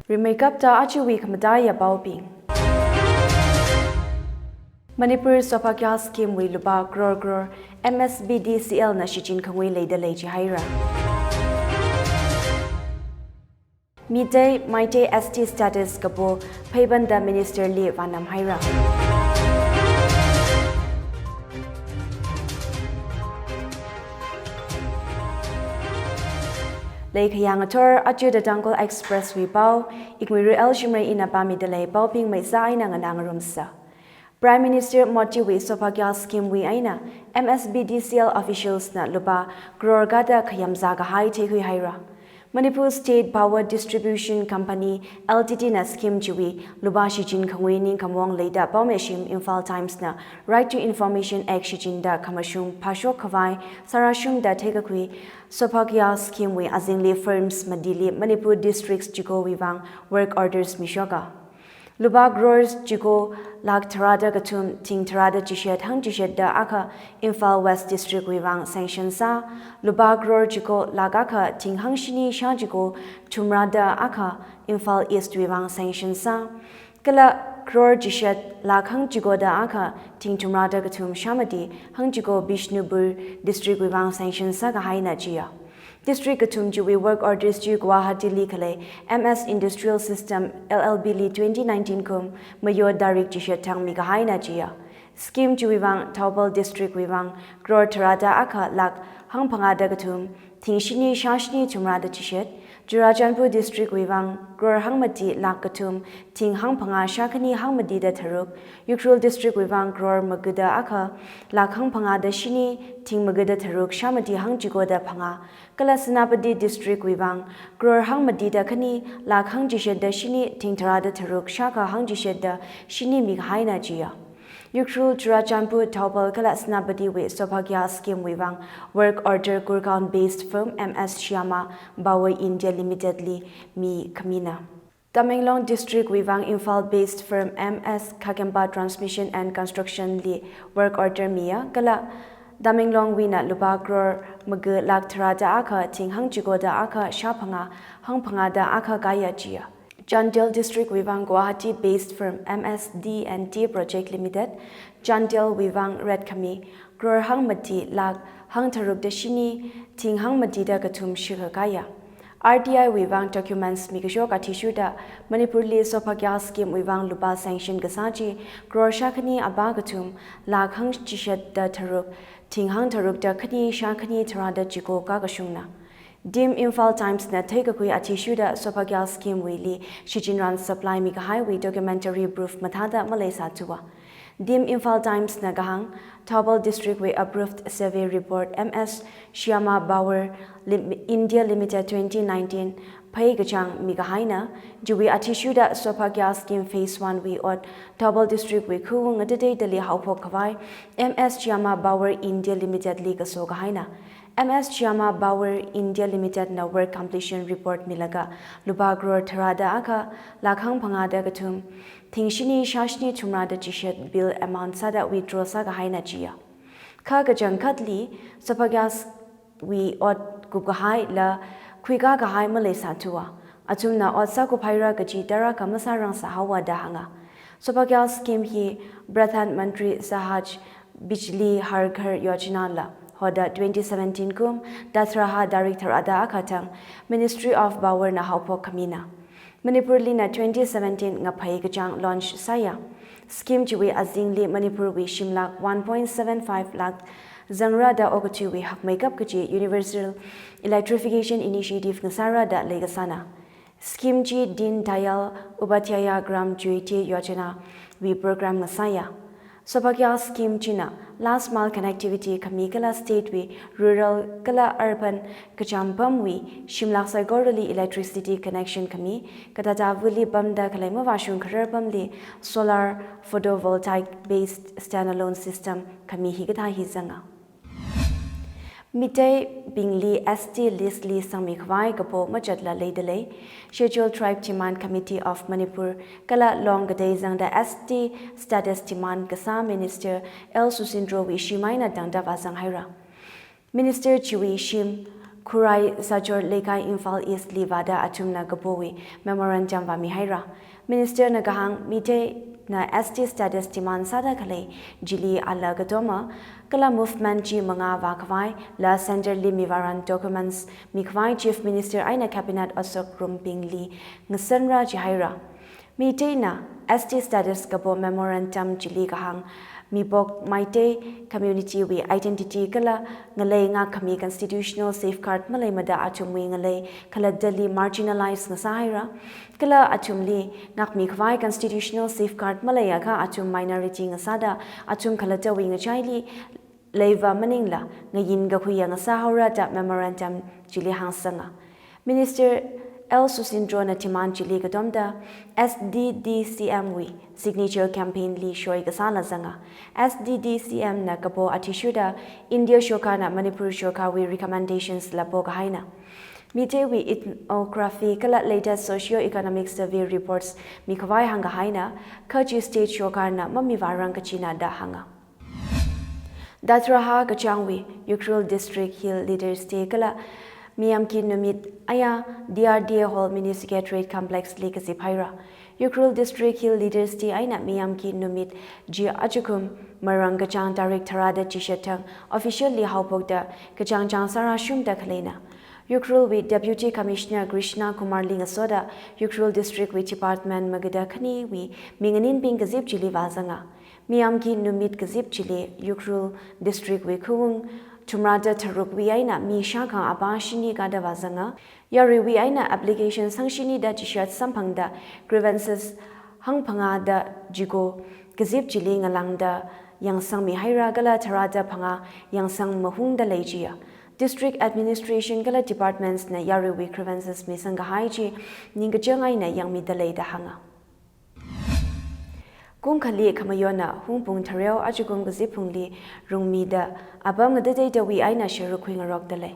Remakeup ta achiwi kamadaya bauping. Manipur Sopakya scheme wi luba gror MSBDCL na shichin khangwi leida leji haira. Midday Maite ST status kapo Paybanda Minister Li Vanam haira. Lake Yangator aju the Tangkhul Expressway pau Iknguira Shimray ina pami delay pau ping may sa aina nga nangarumsa. Prime Minister Motiwi Sopakya scheme wi aina MSBDCL officials na lupa gror gada khayamza ga hai tekhui haira. Manipur State Power Distribution Company LTD na scheme jiwi luba shijin khangwi ning kamwang leida pawmeshim Infal Times na Right to Information Act shijin da kamashung phashok khawai sarashung da thekakhui Sopakya scheme wi azingli firms madili Manipur districts jiko wiwang work orders mishoga luba growers jiko lag tharada gatum ting tharada jishet hang jishet da aka Infal West district wiwang sanction sa luba grower jiko lagaka ting hang shini sha jiko chumrada aka Infal East wiwang sanction sa kala grower jishet lag hang jiko da aka ting chumrada gatum shamati hang jiko Bishnupur district wiwang sanction sa ga haina jiya District Gatum Juwi Work Orders Ju Guwahati Likale MS Industrial System LLB Li 2019 kum Mayor Darik Jishet Tang Migahaina Jia Scheme Juwiwang Taubal District Wiwang Gror Tarada Aka Lak Hang Pangada Gatum Tingshini Shashni Tumrada Jishet Jurajanpur District Wiwang Gror Hangmati Lak Gatum Ting Hang Panga Shakani Hangmadi Da Taruk Yukrul District Wiwang Gror Maguda Aka Lak Hang Pangada Shini Ting Maguda Taruk Shamati Hang Jigoda Panga Kala Senapati District Wiwang Gror Hang Madida Kani Lak Hang Jisheda Shini Ting Tarada Taruk Shaka Hang Jisheda Shini Mighaina Jia Yukrul Jurajanpur Taubal Kala Senapati with Sopakya scheme Wiwang Work Order Gurgaon based firm MS Shyama Bawa India Limitedly Mi Kamina Tamenglong District Wiwang Infal based firm MS Kakemba Transmission and Construction Li Work Order Mia Kala Tamenglong Wina Luba Gror Magu Lak Tarada Aka Ting Hang Jigoda Aka Shapanga Hang Pangada Aka Gaya Jia Jandil District Wiwang Guwahati based firm MSD&T Project Limited Jandil Wiwang Red Kami Gror Hang Mati Lak Hang Taruk Dashini Ting Hang Madida Gatum Shikagaya RTI Wiwang documents Mikashok Atishuda Manipur Li Sopakya scheme Wiwang Luba sanction Gasaji Gror Shakani Abagatum Lak Hang Jishet Da Taruk Ting Hang Taruk Da Kani Shakani Tarada Jiko Gagashungna Dim Infal Times na Tegakui Atishuda Sopakya scheme Wili Shijinran Supply Mika Highway documentary proof Matada Malaysa Tua Dim Infal Times na Gahang Taubal District we approved survey report MS Shyama Bauer India Limited 2019 Pai Gachang Migahaina Juwi Atishuda Sopakya scheme phase 1 we od Taubal District we Kuung Adede Dali Haupo Kawai MS Shyama Bauer India Limited Liga Sogahaina MS Shyama Bauer India Limited na work completion report milaga luba gror tarada aka lakhang phangada gatum thingshini shashni chumrada jishet bill amount sada withdraw saga haina jia kha gajang khatli Sopakya we od gugahai la khuiga gahai malaysa tuwa achumna od sa ko phaira gaji dara kamasarang sahawa da hanga Sopakya scheme hi Pradhan Mantri Sahaj Bijli Har Ghar Yojana la Hoda 2017 kum Datraha Director Ada Akatang Ministry of Power na Haupo Kamina Manipur li na 2017 nga phai gachang launch saya scheme jiwi azingli Manipur wi shimlak 1.75 lakh zangra da ogchu wi hak makeup kaji Universal Electrification Initiative ngasara da legasana scheme ji din dayal ubatyaya gram juiti yojana wi program ngasaya Sopakya scheme China last mile connectivity Kamikala state we rural kala urban kachampam we Shimlak Saigorali electricity connection kami katata vuli bamda kalema washun kharabamli solar photovoltaic based standalone system kami higata hizanga Midday Bingli ST list li sami khwai kapo majatla leidale Scheduled Tribe Demand Committee of Manipur kala long gadai zangda ST status demand kasa Minister El Susindro wi shimaina dangda wasang haira Minister Chiwi Shim Kurai Sajor Lekai Infal East Livada Achumna Gapowi Memorandum Vami Haira Minister Nagahang Mite na ST status demand sada kale jili ala gadoma kala movement ji manga vakwai la center li mivaran documents mikwai chief minister aina cabinet asok rumping li ngasanra jihaira Mite na ST status gabo memorandum jili kahang Mibok Maite community we identity kala ngalay nga kami constitutional safeguard malay mada achumwi ngalay kala dali marginalized nga sahira kala achumli ngak mi khwai constitutional safeguard malay ka achum minority nga sada achum kala tawi nga chaili leiva maningla ngayin ga khuya nga sahora da memorandum jili hangsanga Minister El Susindro na timan jili gadomda SDDCMW signature campaign li shoy gasala zanga SDDCM na kapo atishuda India shoka na Manipur shoka we recommendations la po haina Mite we ethnography kala latest socio-economic survey reports mikwai hanga haina kaji state shoka na mami warang kachina da hanga Datraha kachangwi Ukrul district hill leaders te kala Miyam ki numit aya DRDA Hall Mini Secretariat Complex Legacy Paira. Ukrul District Hill Leaders Ti aina Miyam ki numit Ji Ajukum Marang Gachang Tarik Tarada Chishatang officially haupogda Gachang Chang Sara Shumda Kalena. Ukrul with Deputy Commissioner Krishna Kumar Lingasoda, Ukrul District with Department Magada Khani we Minganin Ping Gazip Chili Vazanga. Miyam ki numit Gazip Chili Ukrul District with Kuung Tumrada Taruk we aina mi shaka abashini gada vazanga yari we aina application sangshini da tishat sampangda grievances hangpanga da jigo gazip jili ngalangda yang sang mi haira gala tarada panga yang sang mahung da lejia district administration gala departments na yari we grievances mi sanga haiji ningajang aina yang mi da leida hanga Kung khali kamayona hungpung thareo ajugum gazipungli rungmida abam ngadade da wi aina shiru khwing rok dale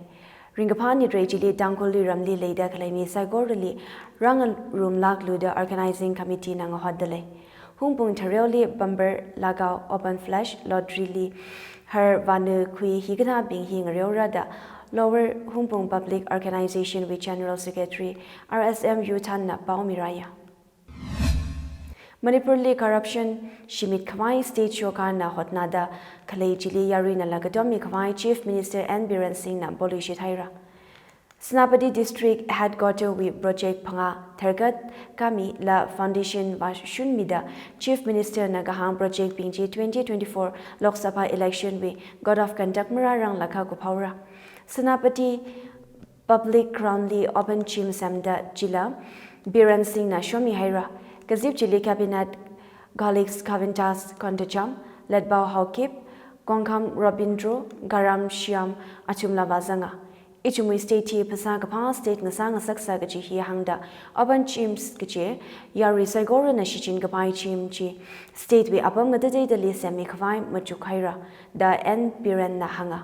ringapani rejili Tangkhul ramli leida khlaimi sagorli rang room lak luda organizing committee nang hodale hungpung thareo li bumper lagaw open flash lottery li her vanu khui higana bing hing reorada lower hungpung public organization with general secretary RSM Yutan na Paumiraya Manipur li corruption Shimit Khawai state shoka na hotnada khalei jili yari na lagadomi Khawai chief minister N Biren Singh na bolishi thaira Senapati district headquarter we project phanga thargat kami la foundation wa shunmida chief minister na gahang project pingji 2024 Lok Sabha election we god of conduct mararang lakha ko phawra Senapati public groundly open chim samda jila Biren Singh na shomi haira Gazip Chili Cabinet Galix Kavintas Kontacham, led by Haukip, Gongkam Robindro, Garam Shiam, Achumla Vazanga. Ichumui state Pasagapa state Nasanga Saksagachi Hangda, Oban Chims Kiche, Yari Sagora Nashichin Gapai Chimchi, state we Abam the day the Lisemi Kavai Machukaira, da N Piren Nahanga.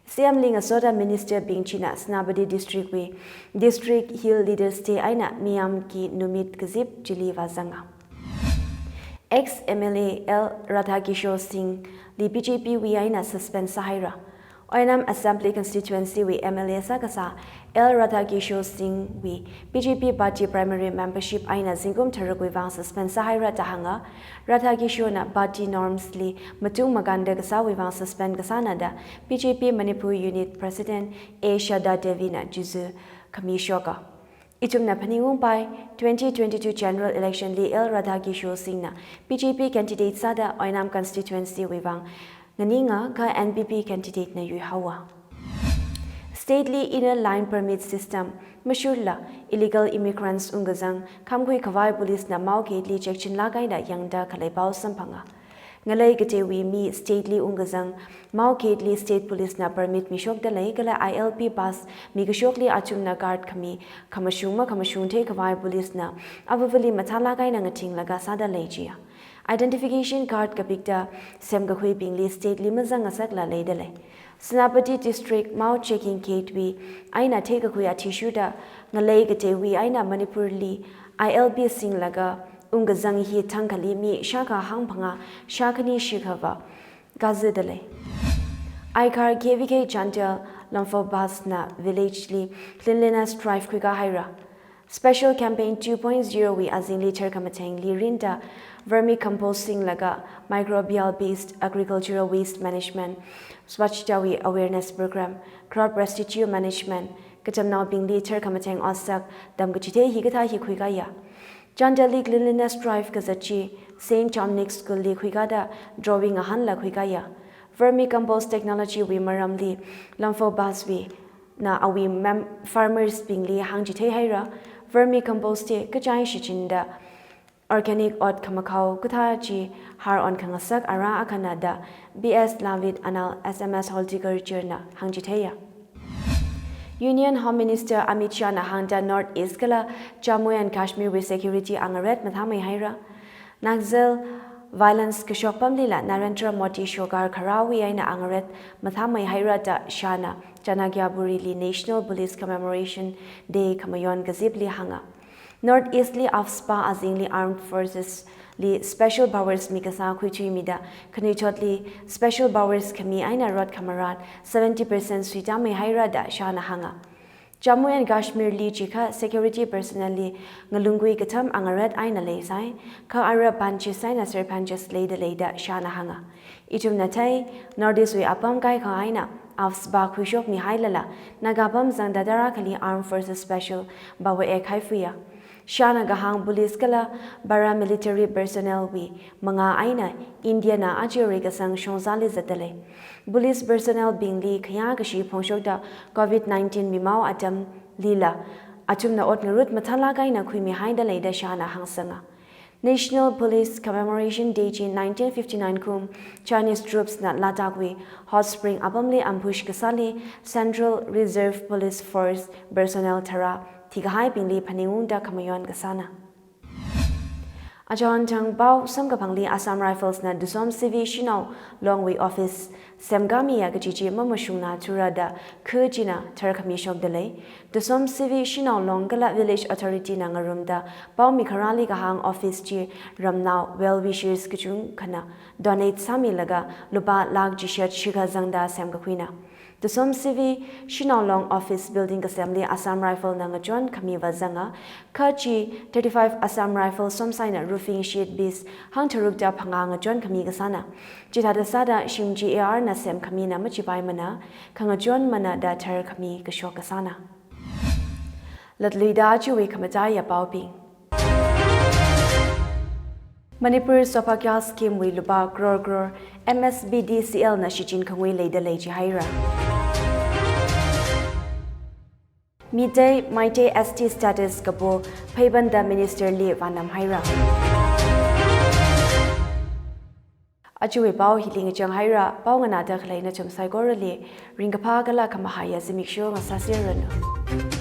Siam Ling Soda Minister Bing China Snabadi District we District Hill Leaders Te Aina Miyam Ki Numit Gazip Jili Vazanga Ex MLA L Radhakishore Singh Li BJP we Aina suspend Sahira Oinam Assembly Constituency we MLA Sagasa L Radhakishore Singh we BJP Party Primary Membership Aina Zingum Taragui Vang suspend Sahira Tahanga Radhakishore na Party Norms Li Matung Maganda Gasa we Vang suspend Gasanada BJP Manipur Unit President A Shada Devi na Juzu Kamishoka Itum na Paningum by 2022 General Election Li L Radhakishore Singh na BJP candidate Sada Oinam Constituency we Vang Nganinga ka NPP candidate na Yuhawa Stately Inner Line Permit System Mashurla Illegal Immigrants Ungazang Kamkui Kawai Police na Mauketli Chection Lagay na Yangda Kalaibaw Sampanga Ngalay Gatewi Mi Stately Ungazang Mauketli State Police na Permit Mishok Dalay Gala ILP Pass Migashokli Achum na Guard Kami Kamashunte Kawai Police na Avavali Matalagay na Ngating Laga Sada Lejia Identification card kapikta semga hui pingli state limazang asakla leidale. Senapati district mau checking katwi aina take hui atishuda ngalay gate wi aina Manipur li ILB sing laga ungazang hi tangkhali mi shaka hangpanga shakani shikhava gazidale. Aikar KVK Chantel lamfo bus na village li cleanliness drive khuika haira special campaign 2.0 we azing liter kamateng li rinda vermicomposting laga microbial based agricultural waste management swachtawi awareness program crop residue management kachamnaw bing liter kamateng osak damgachite higatha hi khuika ya Chandali cleanliness drive kazachi St. Dominic School li khuikada drawing a han la khuikaya vermicompost technology we maramli lamfo baswi na awi farmers bingli hangjite haira vermicompost te kachai shichinda organic odd kamakau kuthaji har on kangasak ara akanada BS Lavit anal SMS horticulture na hangjiteya Union Home Minister Amit Shah na hangda North East kala Jammu and Kashmir with security angaret mathamai haira Naxal violence kishok pamlila Narendra Modi shogar kharawi aina angaret mathamai haira da Shana Janagyaburi li National Police Commemoration Day kamayon gazibli hanga North Eastli afspa azingli armed forces li special powers mikasa khuichui mida khanichotli special powers khami aina rod kamarat 70% suita mai haira da shana hanga Jammu and Kashmir li chikha security personnel li ngalungui katham angarat aina le sai kha ara panchi sai na sir panches le de le da shana hanga itum na thai Northeast we apam kai kha aina afsba khuishok mi hailala nagapam zangdadara khali armed forces special bawa ek haifuya Shana Gahang Police Kala paramilitary personnel we Manga Aina India na Ajiri Gasang Shonzali Zatale Police personnel being Li Kayagashi Pongshokda COVID-19 Mimao Adam Lila Atumna Otnarut Matala Gaina Kwimi Haida Leda Shana Hangsanga National Police Commemoration Day in 1959 kum Chinese troops na Ladakwi Hot Spring Abamli Ambush Kasali Central Reserve Police Force personnel Tara Tigahai Bingli Paniunda Kamayon Gasana Ajon Tang Bao Samgapangli Assam Rifles na Dusom CV Shino Longway Office Semgami Yagachichi Mamushuna Turada Kujina Terkamishok Delay Dusom CV Shino Longala Village Authority Nangarumda Bao Mikarali Gahang Office Chi Ramnao Well Wishers Kichung Kana Donate Samilaga Luba Lag Jishat Shiga Zangda Semgakwina The Som CV Shinalong Office Building Assembly Assam Rifle Nangajon Kamiva Zanga Kachi 35 Assam Rifle Somsaina Roofing Sheet Bis Hang Tarukda Panganga John Kamigasana Jithada Sada Shimji AR Nasem Kamina Machibai Mana Kangajon Mana Da Ter Kami Kashokasana Latluida Juwe Kamataya Bauping Manipur Sopakyal Scheme we Luba Gror MSBDCL na Shichin Kangwe Leda Leji Haira Midday Maite ST status Kabo Paybanda Minister Li Vanam Haira Ajuwe Bao Hiling Jang Haira Bao Ngana Dakhlai na Chum Saigorali Ringapa Gala Kamahaya Zimiksho Masasirano